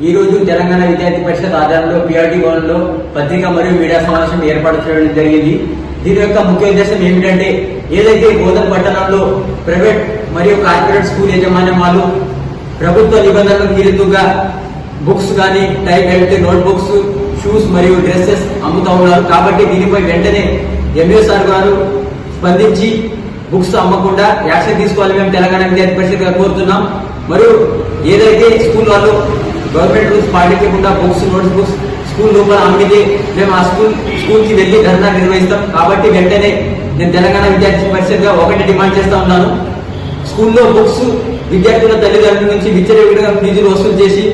ఈ రోజు తెలంగాణ విద్యార్థి పరిషత్ ఆధ్వర్యంలో పిఆర్టీ భవన్లో పత్రికా మరియు మీడియా సమావేశం ఏర్పాటు చేయడం జరిగింది. దీని యొక్క ముఖ్య ఉద్దేశం ఏమిటంటే, ఏదైతే బోధన పట్టణంలో ప్రైవేట్ మరియు కార్పొరేట్ స్కూల్ యాజమాన్యాలు ప్రభుత్వ నిబంధనలకు విరుద్ధంగా బుక్స్ కానీ, tie belt, notebooks, shoes మరియు డ్రెస్సెస్ అమ్ముతా ఉన్నారు. కాబట్టి దీనిపై వెంటనే ఎంఏ గారు స్పందించి బుక్స్ అమ్మకుండా యాక్షన్ తీసుకోవాలి మేము తెలంగాణ విద్యార్థి పరిషత్ గా కోరుతున్నాం. మరియు ఏదైతే స్కూల్ వాళ్ళు గవర్నమెంట్ రూల్స్ పాటించకుండా బుక్స్, నోట్స్ బుక్స్ స్కూల్ లోపల అమ్మితే మేము ఆ స్కూల్ కి వెళ్లి ధర్నా నిర్వహిస్తాం. కాబట్టి వెంటనే నేను తెలంగాణ విద్యార్థి పరిషత్ గా ఒకటి డిమాండ్ చేస్తా ఉన్నాను. స్కూల్లో బుక్స్ విద్యార్థుల తల్లిదండ్రుల నుంచి విచ్చలవిడిగా ఫీజులు వసూలు చేసి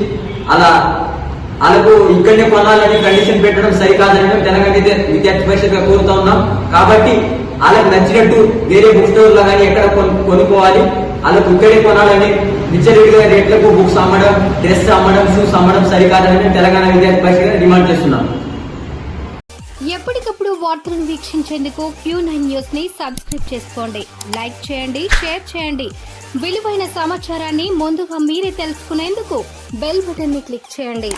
వాళ్ళకు ఇక్కడనే కొనాలని కండిషన్ పెట్టడం సరికాదని మేము తెలంగాణ విద్యార్థి పరిషత్ గా కోరుతా ఉన్నాం. కాబట్టి వాళ్ళకి నచ్చినట్టు వేరే బుక్ స్టోర్ లో కానీ ఎక్కడ కొనుక్కోవాలి, వాళ్ళకు ఇక్కడే కొనాలని విచ్చలవిడిగా రేట్లకు బుక్స్ అమ్మడం, డ్రెస్ అమ్మడం, షూస్ అమ్మడం సరికాదని మేము తెలంగాణ విద్యార్థి పరిషత్ డిమాండ్ చేస్తున్నాం. ఎప్పటికప్పుడు వార్తలను వీక్షించేందుకు Q9 న్యూస్ ని సబ్స్క్రైబ్ చేసుకోండి, లైక్ చేయండి, షేర్ చేయండి. విలువైన సమాచారాన్ని ముందుగా మీరే తెలుసుకునేందుకు బెల్ బటన్ ని క్లిక్ చేయండి.